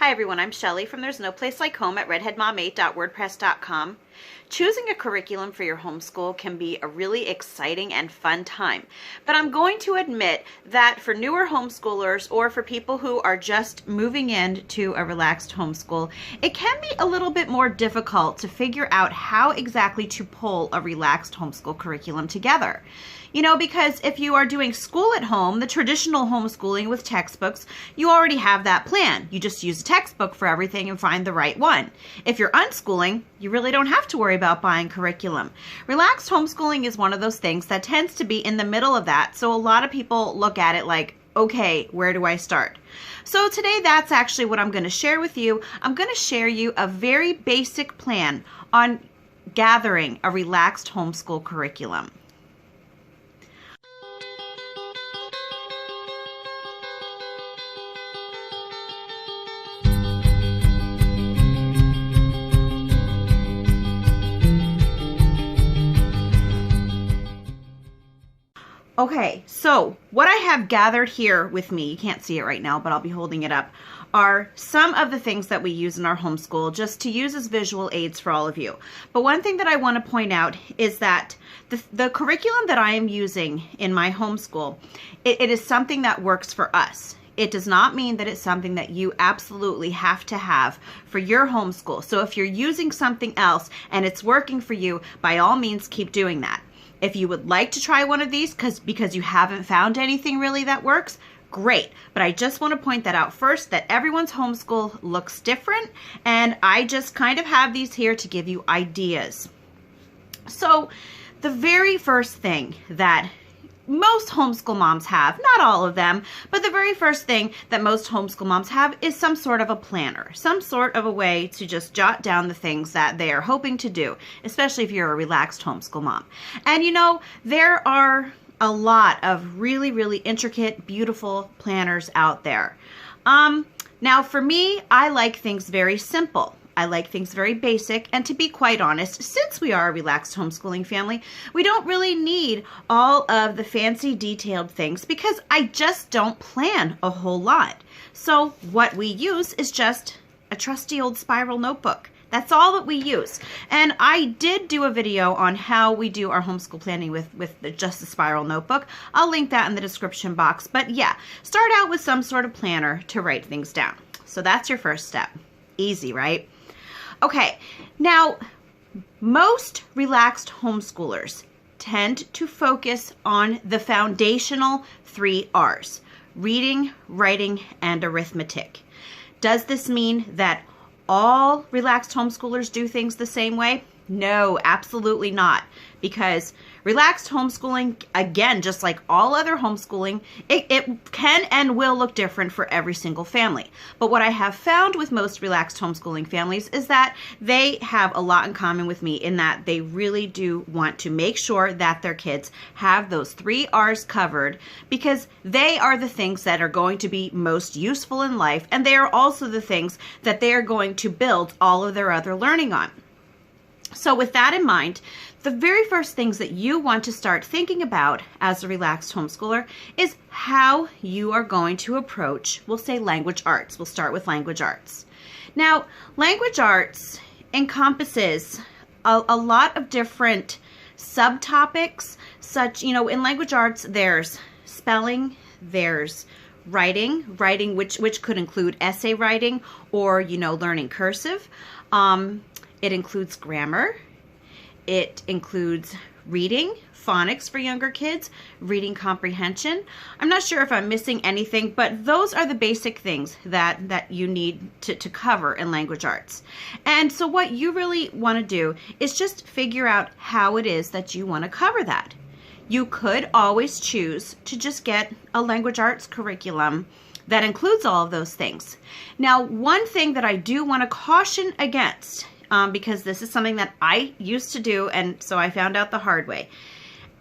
Hi everyone, I'm Shelly from There's No Place Like Home at redheadmom8.wordpress.com. Choosing a curriculum for your homeschool can be a really exciting and fun time, but I'm going to admit that for newer homeschoolers or for people who are just moving into a relaxed homeschool, it can be a little bit more difficult to figure out how exactly to pull a relaxed homeschool curriculum together. You know, because if you are doing school at home, the traditional homeschooling with textbooks, you already have that plan. You just use a textbook for everything and find the right one. If you're unschooling, you really don't have to worry about buying curriculum. Relaxed homeschooling is one of those things that tends to be in the middle of that, so a lot of people look at it like, okay, where do I start? So today that's actually what I'm going to share with you. I'm going to share you a very basic plan on gathering a relaxed homeschool curriculum. Okay, so what I have gathered here with me, you can't see it right now, but I'll be holding it up, are some of the things that we use in our homeschool just to use as visual aids for all of you. But one thing that I want to point out is that the curriculum that I am using in my homeschool, it is something that works for us. It does not mean that it's something that you absolutely have to have for your homeschool. So if you're using something else and it's working for you, by all means keep doing that. If you would like to try one of these because you haven't found anything really that works, great. But I just want to point that out first, that everyone's homeschool looks different, and I just kind of have these here to give you ideas. So the very first thing that most homeschool moms have, not all of them, but the very first thing that most homeschool moms have is some sort of a planner, some sort of a way to just jot down the things that they are hoping to do, especially if you're a relaxed homeschool mom. And you know, there are a lot of really, really intricate, beautiful planners out there. Now for me, I like things very simple. I like things very basic, and to be quite honest, since we are a relaxed homeschooling family, we don't really need all of the fancy detailed things because I just don't plan a whole lot. So what we use is just a trusty old spiral notebook. That's all that we use. And I did do a video on how we do our homeschool planning with just the spiral notebook. I'll link that in the description box. But yeah, start out with some sort of planner to write things down. So that's your first step. Easy, right? Okay, now most relaxed homeschoolers tend to focus on the foundational 3 R's: reading, writing, and arithmetic. Does this mean that all relaxed homeschoolers do things the same way? No, absolutely not. Because relaxed homeschooling, again, just like all other homeschooling, it can and will look different for every single family. But what I have found with most relaxed homeschooling families is that they have a lot in common with me in that they really do want to make sure that their kids have those 3 R's covered, because they are the things that are going to be most useful in life, and they are also the things that they are going to build all of their other learning on. So with that in mind, the very first things that you want to start thinking about as a relaxed homeschooler is how you are going to approach, we'll say, language arts. We'll start with language arts. Now, language arts encompasses a lot of different subtopics, such, you know, in language arts, there's spelling, there's writing which could include essay writing or, you know, learning cursive. It includes grammar. It includes reading, phonics for younger kids, reading comprehension. I'm not sure if I'm missing anything, but those are the basic things that you need to cover in language arts. And so what you really want to do is just figure out how it is that you want to cover that. You could always choose to just get a language arts curriculum that includes all of those things. Now, one thing that I do want to caution against, because this is something that I used to do, and so I found out the hard way.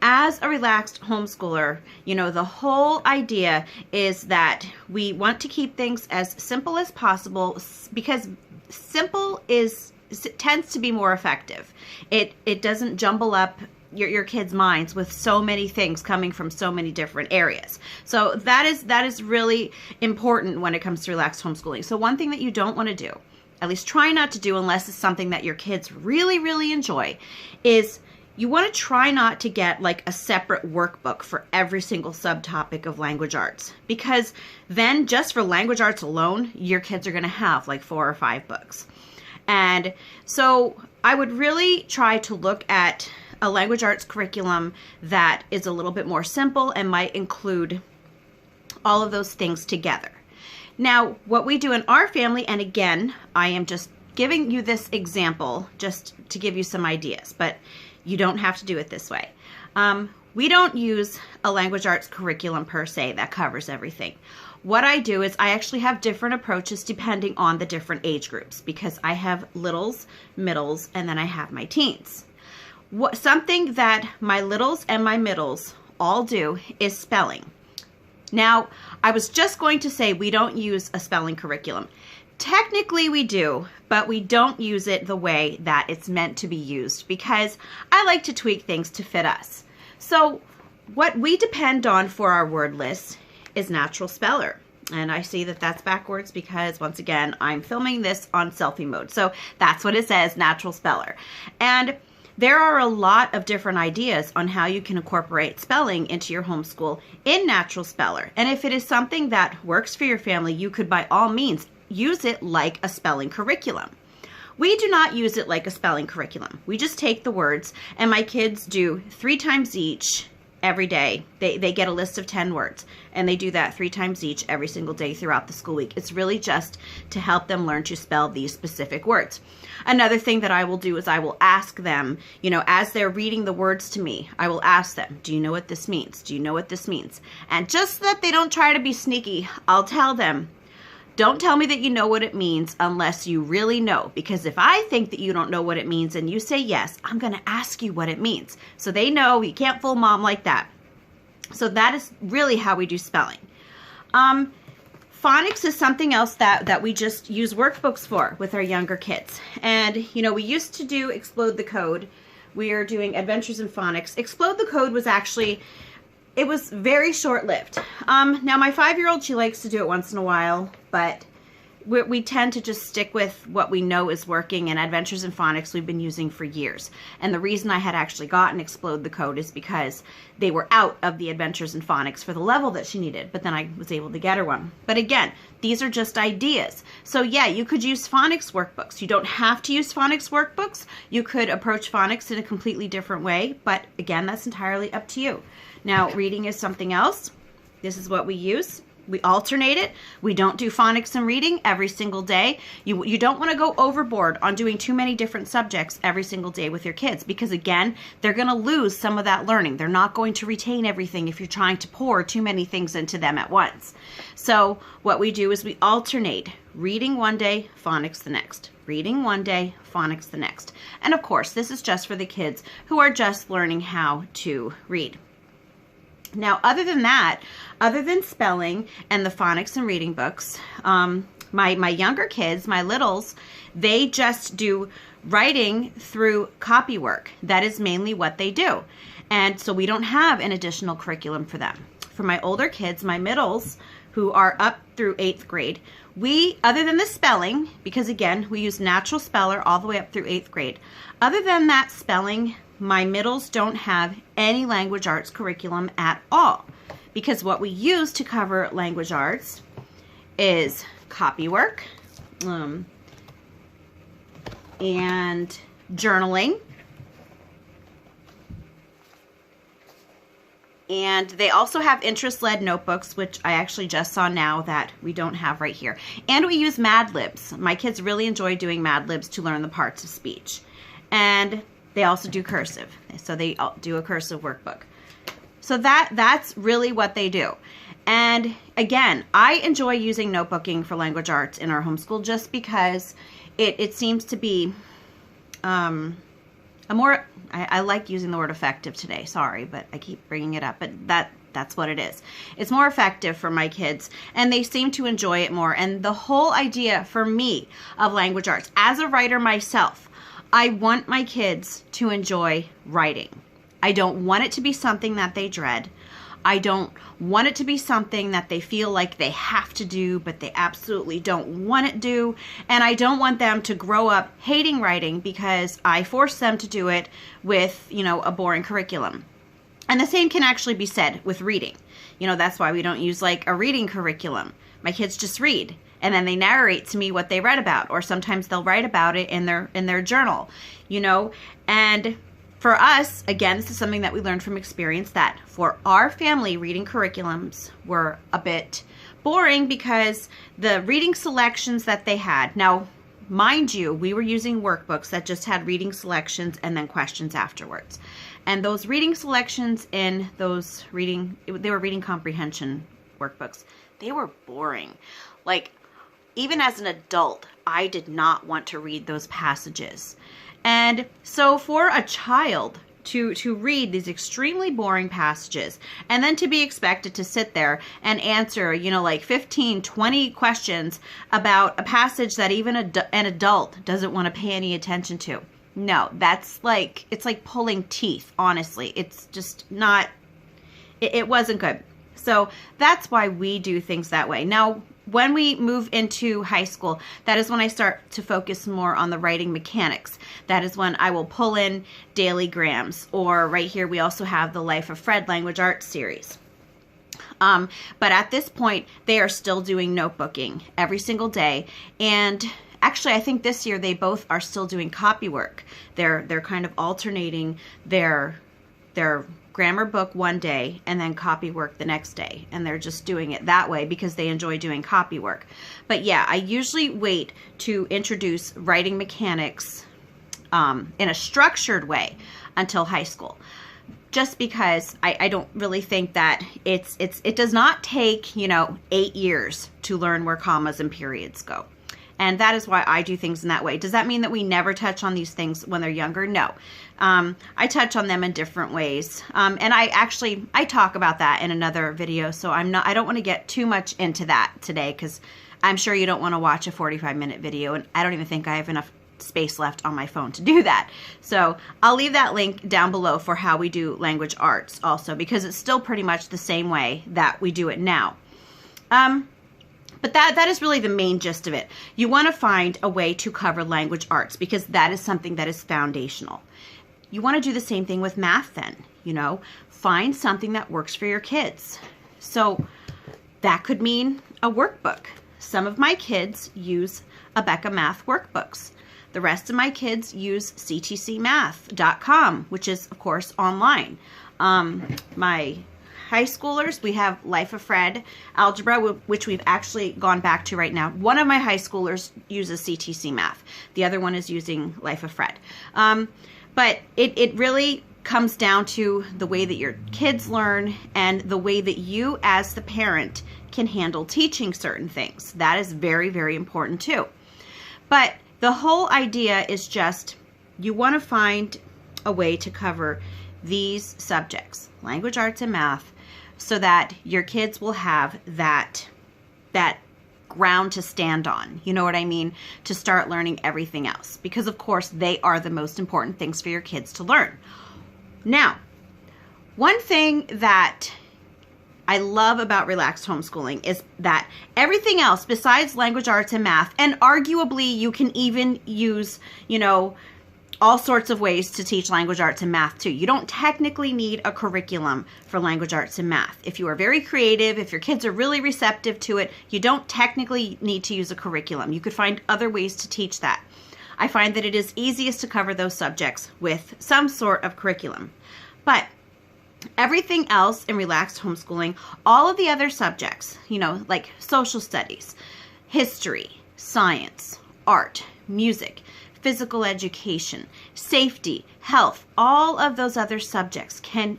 As a relaxed homeschooler, you know, the whole idea is that we want to keep things as simple as possible, because simple tends to be more effective. It doesn't jumble up your kids' minds with so many things coming from so many different areas. So that is really important when it comes to relaxed homeschooling. So one thing that you don't want to do, at least try not to do unless it's something that your kids really, really enjoy, is you want to try not to get like a separate workbook for every single subtopic of language arts, because then just for language arts alone, your kids are going to have like 4 or 5 books. And so I would really try to look at a language arts curriculum that is a little bit more simple and might include all of those things together. Now, what we do in our family, and again, I am just giving you this example just to give you some ideas, but you don't have to do it this way. We don't use a language arts curriculum per se that covers everything. What I do is I actually have different approaches depending on the different age groups, because I have littles, middles, and then I have my teens. Something that my littles and my middles all do is spelling. Now, I was just going to say we don't use a spelling curriculum. Technically we do, but we don't use it the way that it's meant to be used, because I like to tweak things to fit us. So what we depend on for our word list is Natural Speller. And I see that that's backwards because, once again, I'm filming this on selfie mode. So that's what it says, Natural Speller. And there are a lot of different ideas on how you can incorporate spelling into your homeschool in Natural Speller. And if it is something that works for your family, you could by all means use it like a spelling curriculum. We do not use it like a spelling curriculum. We just take the words, and my kids do 3 times each every day. They get a list of 10 words, and they do that 3 times each every single day throughout the school week. It's really just to help them learn to spell these specific words. Another thing that I will do is I will ask them, as they're reading the words to me, I will ask them, do you know what this means? Do you know what this means? And just so that they don't try to be sneaky, I'll tell them, don't tell me that you know what it means unless you really know, because if I think that you don't know what it means and you say yes, I'm going to ask you what it means. So they know you can't fool mom like that. So that is really how we do spelling. Phonics is something else that we just use workbooks for with our younger kids. And, we used to do Explode the Code. We are doing Adventures in Phonics. Explode the Code was actually... it was very short-lived. Now, my 5-year-old, she likes to do it once in a while, but we tend to just stick with what we know is working, and Adventures in Phonics we've been using for years. And the reason I had actually gotten Explode the Code is because they were out of the Adventures in Phonics for the level that she needed, but then I was able to get her one. But again, these are just ideas. So yeah, you could use phonics workbooks. You don't have to use phonics workbooks. You could approach phonics in a completely different way, but again, that's entirely up to you. Now, reading is something else. This is what we use. We alternate it. We don't do phonics and reading every single day. You don't want to go overboard on doing too many different subjects every single day with your kids, because again, they're going to lose some of that learning. They're not going to retain everything if you're trying to pour too many things into them at once. So what we do is we alternate reading one day, phonics the next. Reading one day, phonics the next. And of course, this is just for the kids who are just learning how to read. Now, other than that, other than spelling and the phonics and reading books, my younger kids, my littles, they just do writing through copy work. That is mainly what they do. And so we don't have an additional curriculum for them. For my older kids, my middles, who are up through 8th grade, other than the spelling, because again, we use Natural Speller all the way up through 8th grade. Other than that spelling, my middles don't have any language arts curriculum at all, because what we use to cover language arts is copy work and journaling. And they also have interest-led notebooks, which I actually just saw now that we don't have right here. And we use Mad Libs. My kids really enjoy doing Mad Libs to learn the parts of speech. And they also do cursive. So they do a cursive workbook. So that's really what they do. And again, I enjoy using notebooking for language arts in our homeschool just because it seems to be I like using the word effective today. Sorry, but I keep bringing it up. But that's what it is. It's more effective for my kids, and they seem to enjoy it more. And the whole idea for me of language arts, as a writer myself, I want my kids to enjoy writing. I don't want it to be something that they dread. I don't want it to be something that they feel like they have to do, but they absolutely don't want it to do. And I don't want them to grow up hating writing because I force them to do it with, a boring curriculum. And the same can actually be said with reading. That's why we don't use like a reading curriculum. My kids just read, and then they narrate to me what they read about, or sometimes they'll write about it in their journal, and for us, again, this is something that we learned from experience, that for our family, reading curriculums were a bit boring because the reading selections that they had. Now, mind you, we were using workbooks that just had reading selections and then questions afterwards. And those reading selections in they were reading comprehension workbooks. They were boring. Like, even as an adult, I did not want to read those passages. And so for a child to read these extremely boring passages and then to be expected to sit there and answer, like 15, 20 questions about a passage that even an adult doesn't want to pay any attention to. No, it's like pulling teeth, honestly. It's just not, it wasn't good. So that's why we do things that way. Now, when we move into high school, that is when I start to focus more on the writing mechanics. That is when I will pull in daily grams, or right here we also have the Life of Fred language arts series. But at this point, they are still doing notebooking every single day. And actually, I think this year they both are still doing copy work. They're kind of alternating their grammar book one day and then copy work the next day, and they're just doing it that way because they enjoy doing copy work. But yeah, I usually wait to introduce writing mechanics in a structured way until high school, just because I don't really think that it does not take 8 years to learn where commas and periods go. And that is why I do things in that way. Does that mean that we never touch on these things when they're younger? No. I touch on them in different ways. And I talk about that in another video. So I don't want to get too much into that today, because I'm sure you don't want to watch a 45-minute video. And I don't even think I have enough space left on my phone to do that. So I'll leave that link down below for how we do language arts also, because it's still pretty much the same way that we do it now. But that is really the main gist of it. You want to find a way to cover language arts, because that is something that is foundational. You want to do the same thing with math then, find something that works for your kids. So that could mean a workbook. Some of my kids use Abeka Math workbooks. The rest of my kids use ctcmath.com, which is, of course, online. My high schoolers, we have Life of Fred algebra, which we've actually gone back to right now. One of my high schoolers uses CTC Math. The other one is using Life of Fred. But it really comes down to the way that your kids learn and the way that you as the parent can handle teaching certain things. That is very, very important too. But the whole idea is just, you want to find a way to cover these subjects, language arts and math, so that your kids will have that ground to stand on, you know what I mean, to start learning everything else. Because of course, they are the most important things for your kids to learn. Now, one thing that I love about relaxed homeschooling is that everything else besides language arts and math, and arguably you can even use, all sorts of ways to teach language arts and math too. You don't technically need a curriculum for language arts and math. If you are very creative, if your kids are really receptive to it, you don't technically need to use a curriculum. You could find other ways to teach that. I find that it is easiest to cover those subjects with some sort of curriculum. But everything else in relaxed homeschooling, all of the other subjects, like social studies, history, science, art, music, physical education, safety, health, all of those other subjects can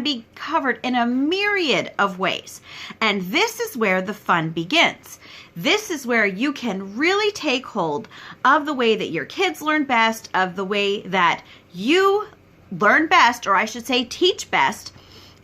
be covered in a myriad of ways. And this is where the fun begins. This is where you can really take hold of the way that your kids learn best, of the way that you learn best, or I should say teach best,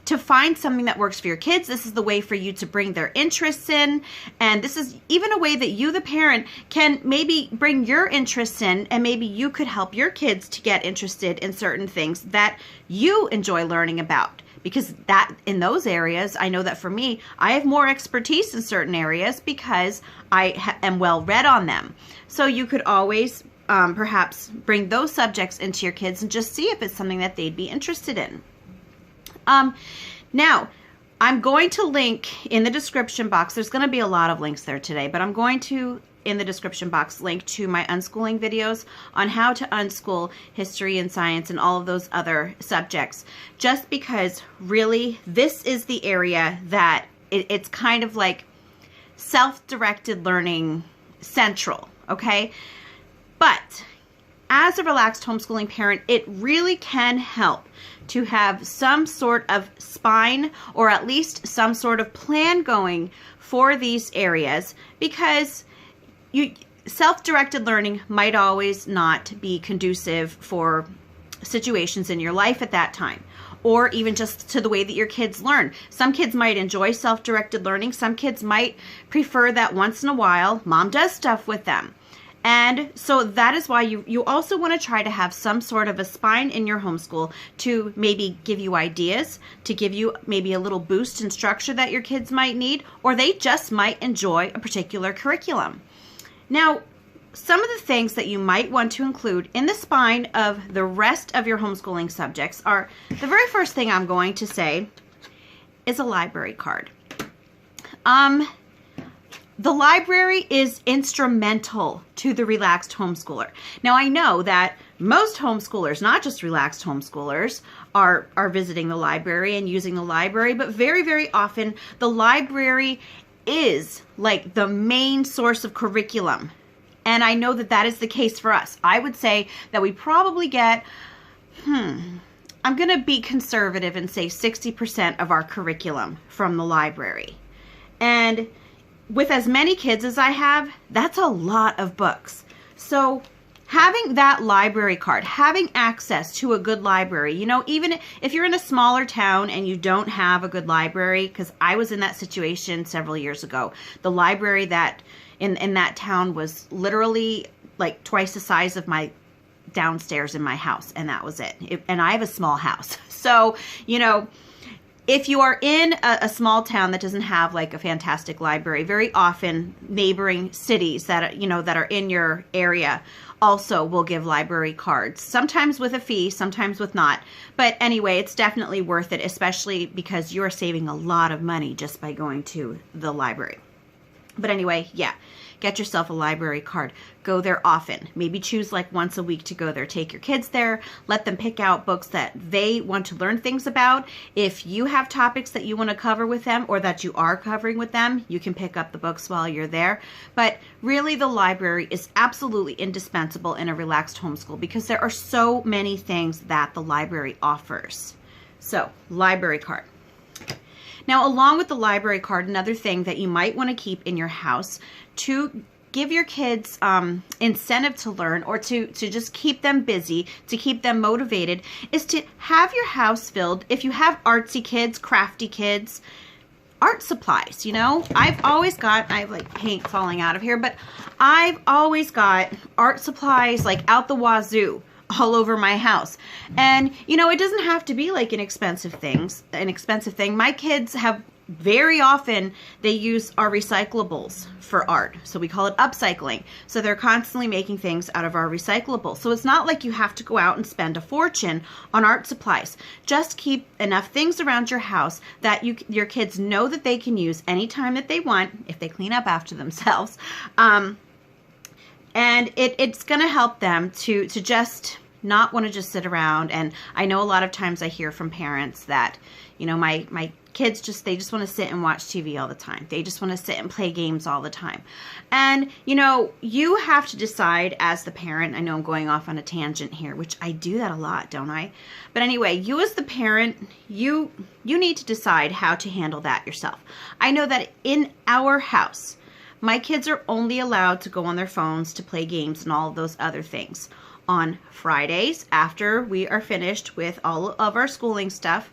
to find something that works for your kids. This is the way for you to bring their interests in. And this is even a way that you, the parent, can maybe bring your interests in, and maybe you could help your kids to get interested in certain things that you enjoy learning about. Because that in those areas, I know that for me, I have more expertise in certain areas because I am well read on them. So you could always perhaps bring those subjects into your kids and just see if it's something that they'd be interested in. Now, I'm going to link in the description box. There's going to be a lot of links there today, but I'm going to, in the description box, link to my unschooling videos on how to unschool history and science and all of those other subjects, just because really this is the area that it's kind of like self-directed learning central, okay? But as a relaxed homeschooling parent, it really can help to have some sort of spine, or at least some sort of plan going for these areas, because self-directed learning might always not be conducive for situations in your life at that time, or even just to the way that your kids learn. Some kids might enjoy self-directed learning. Some kids might prefer that once in a while mom does stuff with them. And so that is why you also want to try to have some sort of a spine in your homeschool to maybe give you ideas, to give you maybe a little boost in structure that your kids might need, or they just might enjoy a particular curriculum. Now, some of the things that you might want to include in the spine of the rest of your homeschooling subjects are, the very first thing I'm going to say is a library card. The library is instrumental to the relaxed homeschooler. Now, I know that most homeschoolers, not just relaxed homeschoolers, are visiting the library and using the library, but very, very often the library is like the main source of curriculum. And I know that that is the case for us. I would say that we probably get, I'm going to be conservative and say 60% of our curriculum from the library. And with as many kids as I have, that's a lot of books. So having that library card, having access to a good library, you know, even if you're in a smaller town and you don't have a good library, because I was in that situation several years ago. The library that in that town was literally like twice the size of my downstairs in my house, and that was it. And I have a small house. So, you know, if you are in a small town that doesn't have like a fantastic library, very often neighboring cities that, you know, that are in your area also will give library cards, sometimes with a fee, sometimes with not. But anyway, it's definitely worth it, especially because you're saving a lot of money just by going to the library. But anyway, yeah, get yourself a library card. Go there often. Maybe choose like once a week to go there. Take your kids there. Let them pick out books that they want to learn things about. If you have topics that you want to cover with them or that you are covering with them, you can pick up the books while you're there. But really, the library is absolutely indispensable in a relaxed homeschool because there are so many things that the library offers. So, library card. Now, along with the library card, another thing that you might want to keep in your house to give your kids incentive to learn, or to just keep them busy, to keep them motivated, is to have your house filled, if you have artsy kids, crafty kids, art supplies. You know, I have like paint falling out of here, but I've always got art supplies like out the wazoo all over my house. And you know, it doesn't have to be like an expensive thing. My kids have very often, they use our recyclables for art. So we call it upcycling. So they're constantly making things out of our recyclables. So it's not like you have to go out and spend a fortune on art supplies. Just keep enough things around your house that your kids know that they can use anytime that they want, if they clean up after themselves. And it's going to help them to just not want to just sit around. And I know a lot of times I hear from parents that, you know, my kids they just want to sit and watch TV all the time. They just want to sit and play games all the time. And, you know, you have to decide as the parent. I know I'm going off on a tangent here, which I do that a lot, don't I? But anyway, you as the parent, you need to decide how to handle that yourself. I know that in our house, my kids are only allowed to go on their phones to play games and all of those other things on Fridays after we are finished with all of our schooling stuff.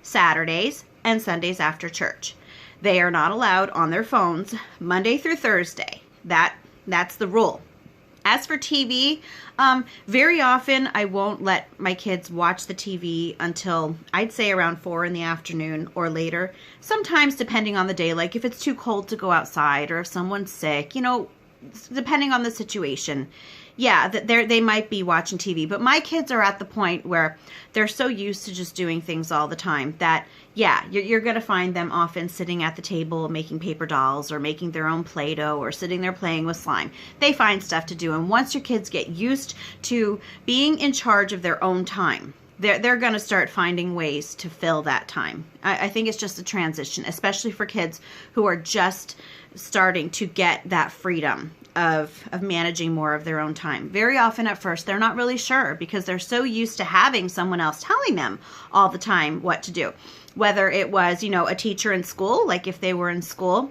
Saturdays, and Sundays after church. They are not allowed on their phones Monday through Thursday. That's the rule. As for TV, very often I won't let my kids watch the TV until I'd say around 4 in the afternoon or later. Sometimes depending on the day, like if it's too cold to go outside or if someone's sick, you know, depending on the situation. Yeah, they might be watching TV, but my kids are at the point where they're so used to just doing things all the time that, yeah, you're going to find them often sitting at the table making paper dolls or making their own Play-Doh or sitting there playing with slime. They find stuff to do, and once your kids get used to being in charge of their own time, they're going to start finding ways to fill that time. I think it's just a transition, especially for kids who are just starting to get that freedom of managing more of their own time. Very often at first, they're not really sure because they're so used to having someone else telling them all the time what to do. Whether it was, you know, a teacher in school, like if they were in school,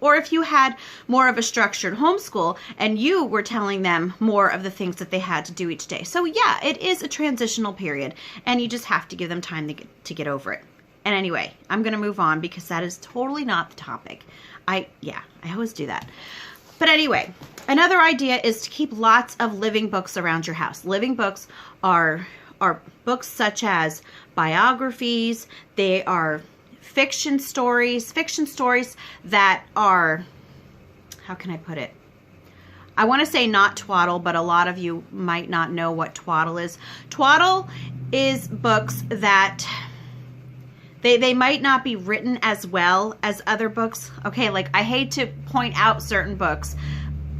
or if you had more of a structured homeschool and you were telling them more of the things that they had to do each day. So yeah, it is a transitional period and you just have to give them time to get over it. And anyway, I'm going to move on because that is totally not the topic. I always do that. But anyway, another idea is to keep lots of living books around your house. Living books are books such as biographies. They are fiction stories that are, how can I put it? I want to say not twaddle, but a lot of you might not know what twaddle is. Twaddle is books that they might not be written as well as other books. Okay, like I hate to point out certain books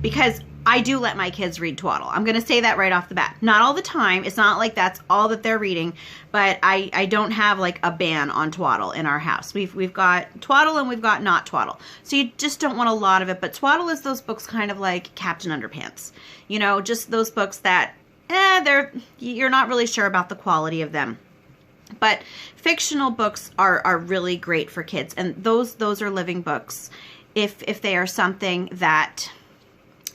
because I do let my kids read twaddle. I'm going to say that right off the bat. Not all the time. It's not like that's all that they're reading, but I don't have like a ban on twaddle in our house. We've got twaddle and we've got not twaddle. So you just don't want a lot of it, but twaddle is those books kind of like Captain Underpants. You know, just those books that you're not really sure about the quality of them. But fictional books are really great for kids, and those are living books. If they are something that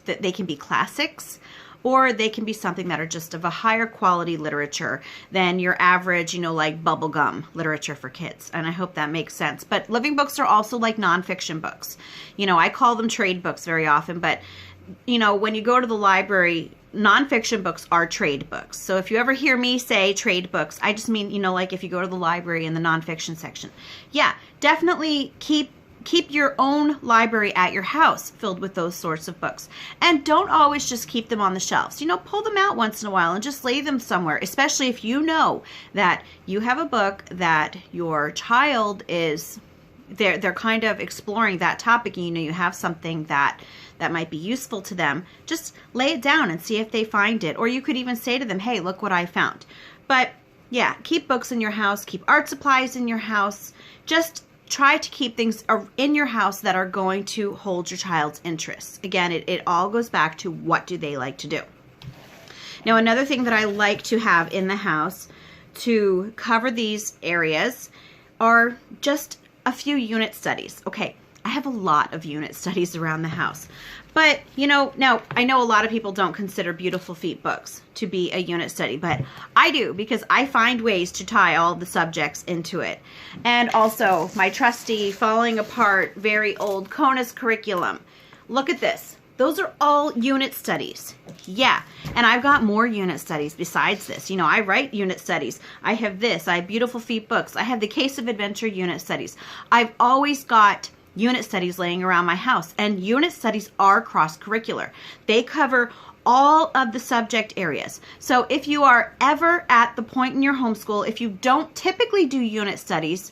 they can be classics, or they can be something that are just of a higher quality literature than your average, you know, like bubblegum literature for kids. And I hope that makes sense. But living books are also like nonfiction books. You know, I call them trade books very often, but you know, when you go to the library, nonfiction books are trade books. So if you ever hear me say trade books, I just mean, you know, like if you go to the library in the nonfiction section. Yeah, definitely keep your own library at your house filled with those sorts of books. And don't always just keep them on the shelves. You know, pull them out once in a while and just lay them somewhere, especially if you know that you have a book that your child is, they're kind of exploring that topic, and you know you have something that might be useful to them. Just lay it down and see if they find it. Or you could even say to them, hey, look what I found. But yeah, keep books in your house, keep art supplies in your house. Just try to keep things in your house that are going to hold your child's interests. Again, it all goes back to what do they like to do. Now, another thing that I like to have in the house to cover these areas are just a few unit studies. Okay, I have a lot of unit studies around the house. But, you know, now I know a lot of people don't consider Beautiful Feet books to be a unit study, but I do because I find ways to tie all the subjects into it. And also my trusty, falling apart, very old CONUS curriculum. Look at this. Those are all unit studies. Yeah, and I've got more unit studies besides this. You know, I write unit studies. I have this. I have Beautiful Feet books. I have the Case of Adventure unit studies. I've always got unit studies laying around my house, and unit studies are cross-curricular. They cover all of the subject areas. So if you are ever at the point in your homeschool, if you don't typically do unit studies,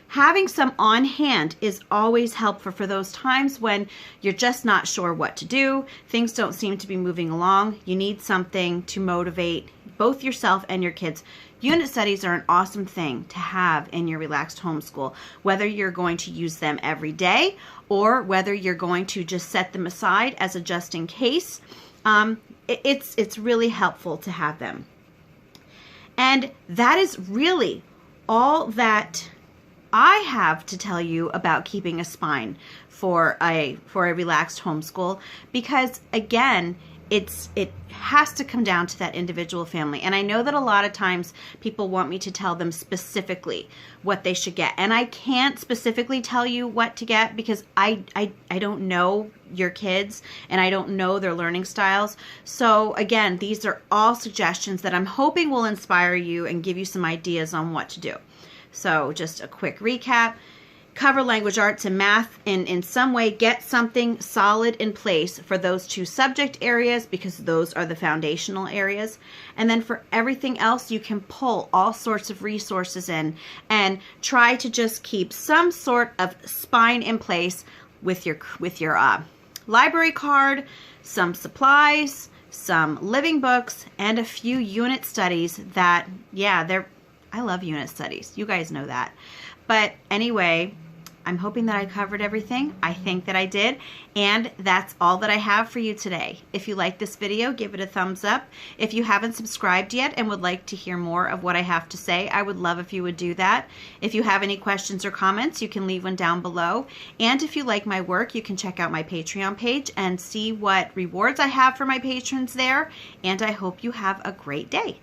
having some on hand is always helpful for those times when you're just not sure what to do. Things don't seem to be moving along. You need something to motivate both yourself and your kids. Unit studies are an awesome thing to have in your relaxed homeschool, whether you're going to use them every day or whether you're going to just set them aside as a just in case. It's really helpful to have them. And that is really all that I have to tell you about keeping a spine for a relaxed homeschool, because again, it has to come down to that individual family. And I know that a lot of times people want me to tell them specifically what they should get. And I can't specifically tell you what to get because I don't know your kids and I don't know their learning styles. So again, these are all suggestions that I'm hoping will inspire you and give you some ideas on what to do. So just a quick recap. Cover language arts and math in some way. Get something solid in place for those two subject areas because those are the foundational areas. And then for everything else, you can pull all sorts of resources in and try to just keep some sort of spine in place with your library card, some supplies, some living books, and a few unit studies that, yeah, I love unit studies. You guys know that. But anyway, I'm hoping that I covered everything. I think that I did. And that's all that I have for you today. If you like this video, give it a thumbs up. If you haven't subscribed yet and would like to hear more of what I have to say, I would love if you would do that. If you have any questions or comments, you can leave one down below. And if you like my work, you can check out my Patreon page and see what rewards I have for my patrons there. And I hope you have a great day.